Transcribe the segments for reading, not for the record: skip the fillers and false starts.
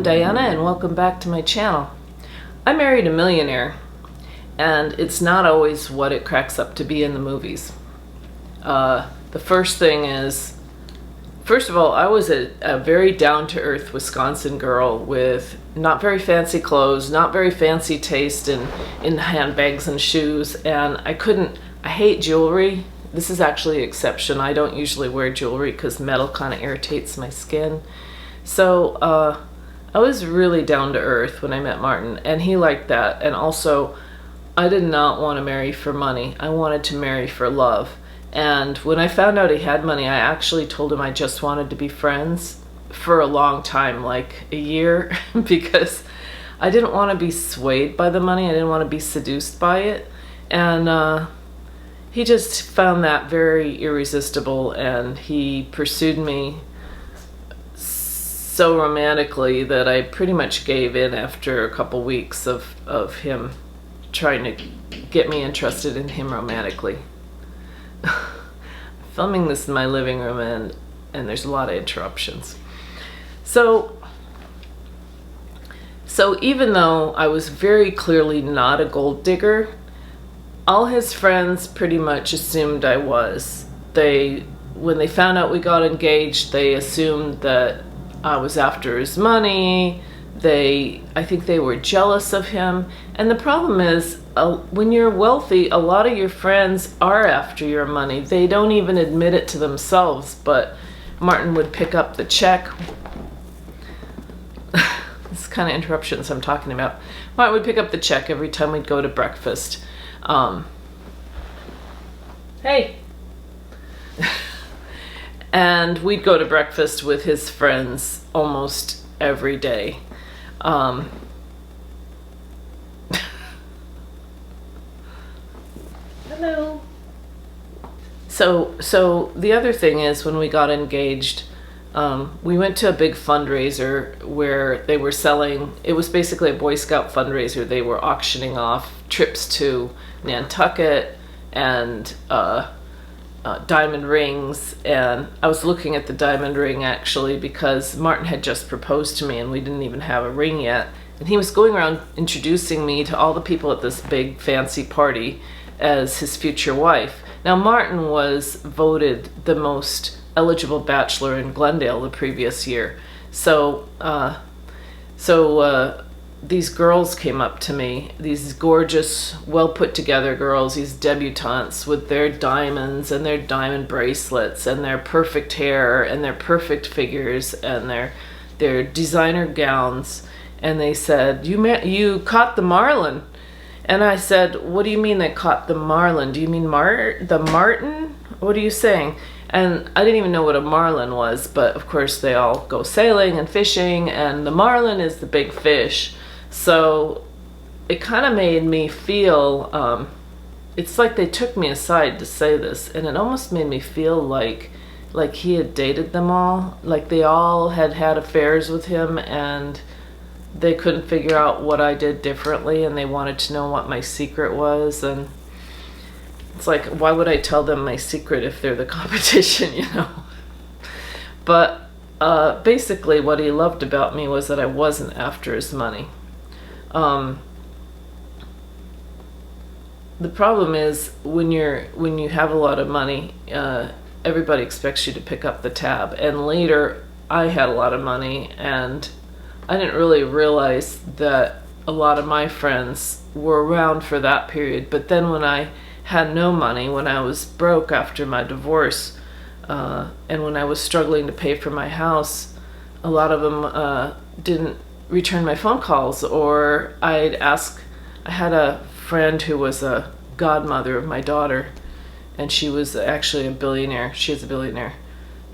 I'm Diana and welcome back to my channel. I married a millionaire and it's not always what it cracks up to be in the movies. The first thing is, first of all, I was a very down-to-earth Wisconsin girl with not very fancy clothes, not very fancy taste in handbags and shoes, and I hate jewelry. This is actually an exception. I don't usually wear jewelry because metal kind of irritates my skin. So I was really down to earth when I met Martin, and he liked that. And also, I did not want to marry for money. I wanted to marry for love. And when I found out he had money, I actually told him I just wanted to be friends for a long time, like a year, because I didn't want to be swayed by the money. I didn't want to be seduced by it. And he just found that very irresistible, and he pursued me so romantically that I pretty much gave in after a couple weeks of him trying to get me interested in him romantically. Filming this in my living room and there's a lot of interruptions. So even though I was very clearly not a gold digger, all his friends pretty much assumed I was. When they found out we got engaged, they assumed that I was after his money. I think they were jealous of him. And the problem is, when you're wealthy, a lot of your friends are after your money. They don't even admit it to themselves, but Martin would pick up the check. This kind of interruptions I'm talking about. Martin would pick up the check every time we'd go to breakfast. Hey! And we'd go to breakfast with his friends almost every day. Hello. So the other thing is, when we got engaged, we went to a big fundraiser where they were selling, it was basically a Boy Scout fundraiser. They were auctioning off trips to Nantucket and diamond rings, and I was looking at the diamond ring actually because Martin had just proposed to me and we didn't even have a ring yet, and he was going around introducing me to all the people at this big fancy party as his future wife. Now, Martin was voted the most eligible bachelor in Glendale the previous year, so these girls came up to me, these gorgeous, well put together girls, these debutantes with their diamonds and their diamond bracelets and their perfect hair and their perfect figures and their designer gowns, and they said, you caught the Marlin. And I said, what do you mean they caught the Marlin? Do you mean the Martin? What are you saying? And I didn't even know what a marlin was, but of course they all go sailing and fishing, and the marlin is the big fish. So it kind of made me feel, it's like they took me aside to say this, and it almost made me feel like he had dated them all, like they all had had affairs with him and they couldn't figure out what I did differently, and they wanted to know what my secret was. And it's like, why would I tell them my secret if they're the competition, you know? But basically what he loved about me was that I wasn't after his money. The problem is, when you have a lot of money, everybody expects you to pick up the tab. And later, I had a lot of money, and I didn't really realize that a lot of my friends were around for that period. But then when I had no money, when I was broke after my divorce, and when I was struggling to pay for my house, a lot of them didn't return my phone calls, or I had a friend who was a godmother of my daughter, and she was actually a billionaire. She is a billionaire.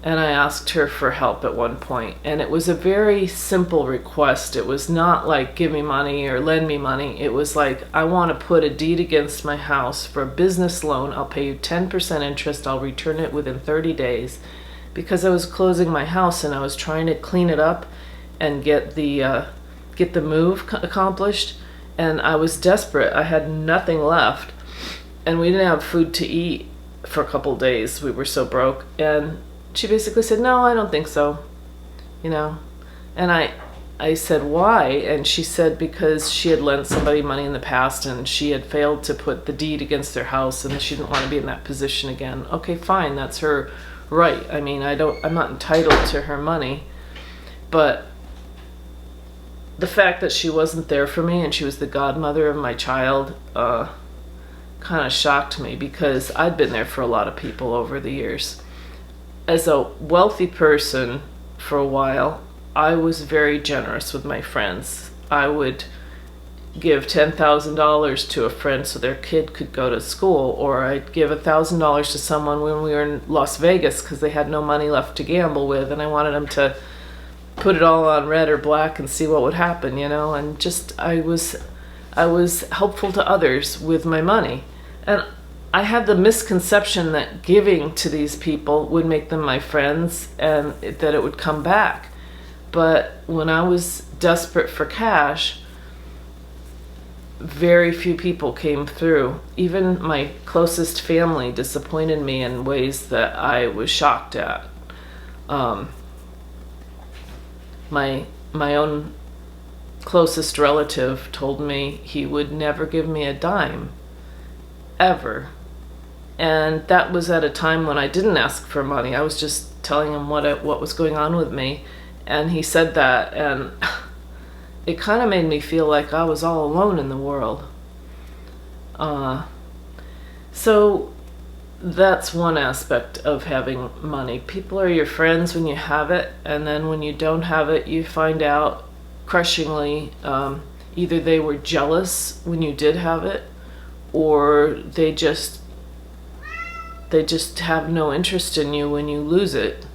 And I asked her for help at one point, and it was a very simple request. It was not like, give me money or lend me money. It was like, I want to put a deed against my house for a business loan. I'll pay you 10% interest. I'll return it within 30 days. Because I was closing my house and I was trying to clean it up and get the move accomplished, and I was desperate. I had nothing left, and we didn't have food to eat for a couple days. We were so broke, and she basically said, no, I don't think so, you know. And I said, why? And she said because she had lent somebody money in the past and she had failed to put the deed against their house and she didn't want to be in that position again. Okay, fine, that's her right. I mean, I'm not entitled to her money, but the fact that she wasn't there for me and she was the godmother of my child kind of shocked me, because I'd been there for a lot of people over the years. As a wealthy person for a while, I was very generous with my friends. I would give $10,000 to a friend so their kid could go to school, or I'd give $1,000 to someone when we were in Las Vegas because they had no money left to gamble with, and I wanted them to put it all on red or black and see what would happen, you know. And just I was helpful to others with my money, and I had the misconception that giving to these people would make them my friends and that it would come back. But when I was desperate for cash, very few people came through. Even my closest family disappointed me in ways that I was shocked at. My own closest relative told me he would never give me a dime, ever. And that was at a time when I didn't ask for money. I was just telling him what was going on with me. And he said that, and it kind of made me feel like I was all alone in the world. So that's one aspect of having money. People are your friends when you have it, and then when you don't have it, you find out crushingly, either they were jealous when you did have it, or they just have no interest in you when you lose it.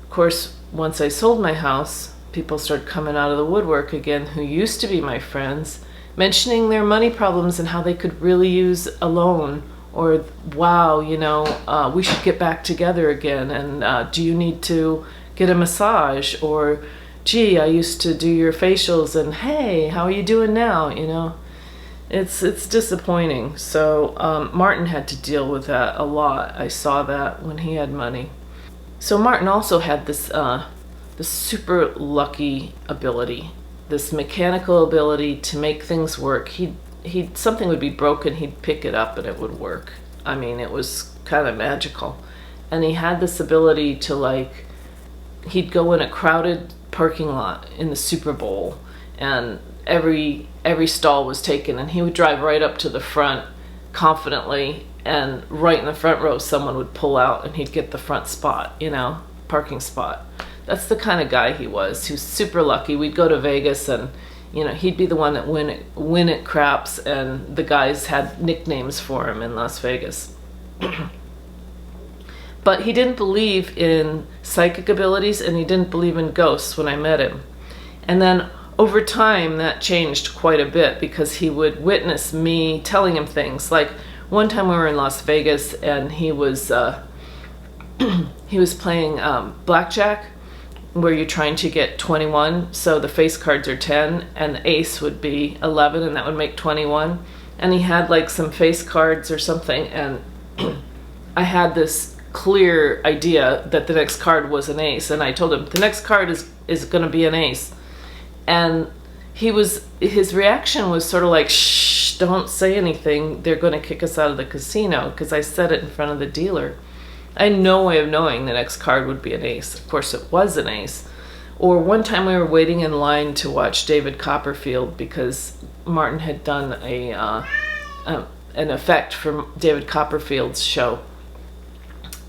Of course, once I sold my house, people started coming out of the woodwork again who used to be my friends, mentioning their money problems and how they could really use a loan, or wow, you know, we should get back together again, and do you need to get a massage, or gee, I used to do your facials, and hey, how are you doing now, you know. It's disappointing. So Martin had to deal with that a lot. I saw that when he had money. So Martin also had this super lucky ability, this mechanical ability to make things work. Something would be broken, he'd pick it up and it would work. I mean, it was kind of magical. And he had this ability to, like, he'd go in a crowded parking lot in the Super Bowl, and every stall was taken, and he would drive right up to the front confidently, and right in the front row someone would pull out and he'd get the front spot, you know, parking spot. That's the kind of guy he was. He was super lucky. We'd go to Vegas, and you know, he'd be the one that win at craps, and the guys had nicknames for him in Las Vegas. But he didn't believe in psychic abilities, and he didn't believe in ghosts when I met him. And then over time that changed quite a bit, because he would witness me telling him things. Like one time we were in Las Vegas, and he was playing blackjack, where you're trying to get 21, so the face cards are 10 and the ace would be 11, and that would make 21. And he had like some face cards or something, and I had this clear idea that the next card was an ace, and I told him the next card is going to be an ace. And his reaction was sort of like, shh, don't say anything, they're going to kick us out of the casino, because I said it in front of the dealer. I had no way of knowing the next card would be an ace. Of course it was an ace. Or one time we were waiting in line to watch David Copperfield, because Martin had done an effect from David Copperfield's show.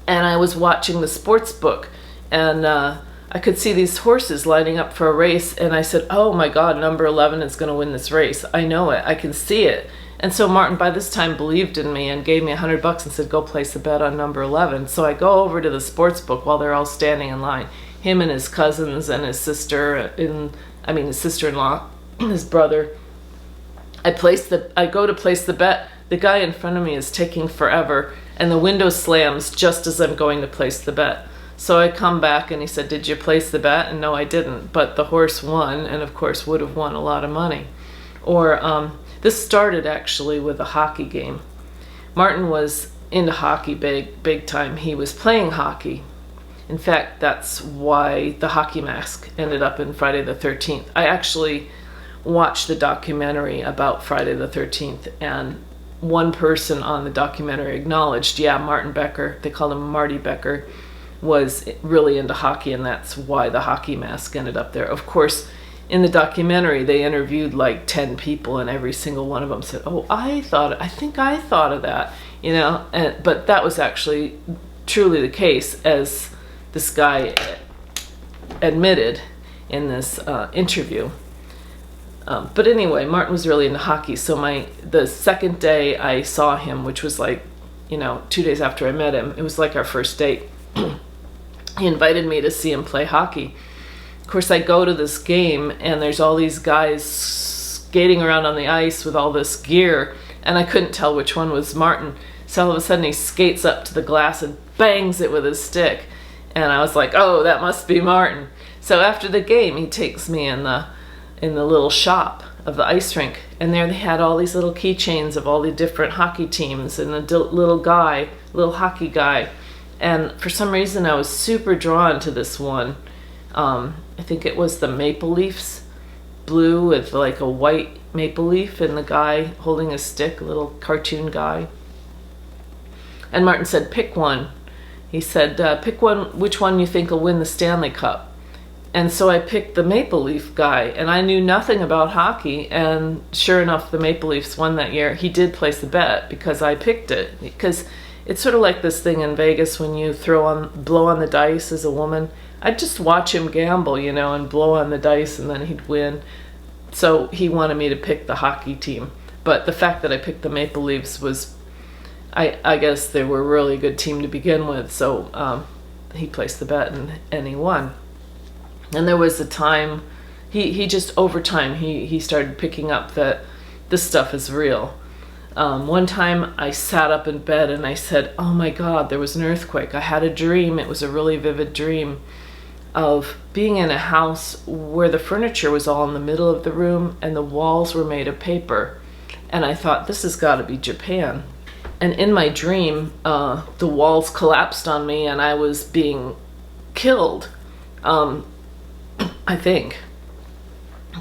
And I was watching the sports book, and I could see these horses lining up for a race, and I said, oh my God, number 11 is going to win this race. I know it. I can see it. And so Martin, by this time, believed in me and gave me $100 and said, go place a bet on number 11. So I go over to the sports book while they're all standing in line, him and his cousins and his sister, his sister-in-law, his brother. I go to place the bet. The guy in front of me is taking forever, and the window slams just as I'm going to place the bet. So I come back, and he said, did you place the bet? And no, I didn't. But the horse won, and of course would have won a lot of money. Or this started actually with a hockey game. Martin was into hockey big time. He was playing hockey, In fact, that's why the hockey mask ended up in Friday the 13th. I actually watched the documentary about Friday the 13th, and one person on the documentary acknowledged, yeah, Martin Becker, they called him Marty Becker, was really into hockey, and that's why the hockey mask ended up there. Of course, in the documentary, they interviewed like 10 people, and every single one of them said, oh, I think I thought of that, you know, but that was actually truly the case, as this guy admitted in this interview. But anyway, Martin was really into hockey, so the second day I saw him, which was like, you know, 2 days after I met him, it was like our first date. He invited me to see him play hockey. Of course, I go to this game, and there's all these guys skating around on the ice with all this gear, and I couldn't tell which one was Martin. So all of a sudden he skates up to the glass and bangs it with his stick. And I was like, oh, that must be Martin. So after the game, he takes me in the little shop of the ice rink, and there they had all these little keychains of all the different hockey teams and a little hockey guy. And for some reason, I was super drawn to this one. I think it was the Maple Leafs, blue with like a white maple leaf, and the guy holding a stick, a little cartoon guy. And Martin said, pick one. He said, pick one, which one you think will win the Stanley Cup. And so I picked the Maple Leaf guy, and I knew nothing about hockey, and sure enough, the Maple Leafs won that year. He did place the bet because I picked it, because it's sort of like this thing in Vegas when you blow on the dice as a woman. I'd just watch him gamble, you know, and blow on the dice, and then he'd win. So he wanted me to pick the hockey team. But the fact that I picked the Maple Leafs was, I guess they were a really good team to begin with. So he placed the bet, and he won. And there was a time, he just over time, he started picking up that this stuff is real. One time I sat up in bed and I said, oh my God, there was an earthquake. I had a dream. It was a really vivid dream of being in a house where the furniture was all in the middle of the room and the walls were made of paper. And I thought, this has got to be Japan. And in my dream, the walls collapsed on me and I was being killed, I think.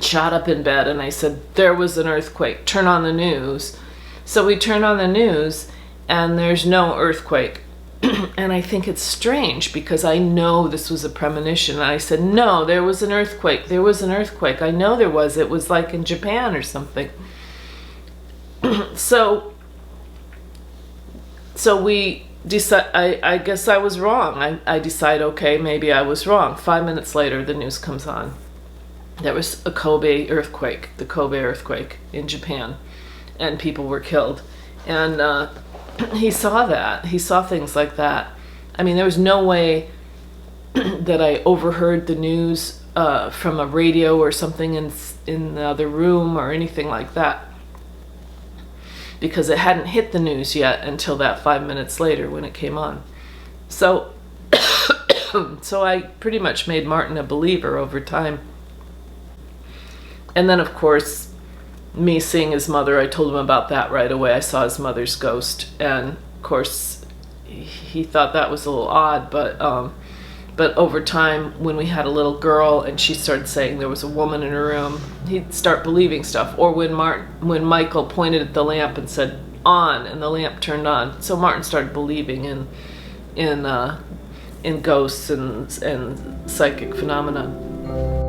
Shot up in bed, and I said, there was an earthquake, turn on the news. So we turn on the news, and there's no earthquake. And I think it's strange, because I know this was a premonition. And I said, no, there was an earthquake. There was an earthquake. I know there was. It was like in Japan or something. So we decide, I guess I was wrong. I decide, okay, maybe I was wrong. 5 minutes later, the news comes on. There was a Kobe earthquake, the Kobe earthquake in Japan, and people were killed. And he saw that. He saw things like that. I mean, there was no way that I overheard the news from a radio or something in the other room or anything like that, because it hadn't hit the news yet until that 5 minutes later when it came on. So, so I pretty much made Martin a believer over time. And then, of course, me seeing his mother, I told him about that right away. I saw his mother's ghost, and of course, he thought that was a little odd, but over time, when we had a little girl and she started saying there was a woman in her room, he'd start believing stuff. Or when Michael pointed at the lamp and said, on, and the lamp turned on. So Martin started believing in ghosts and psychic phenomena.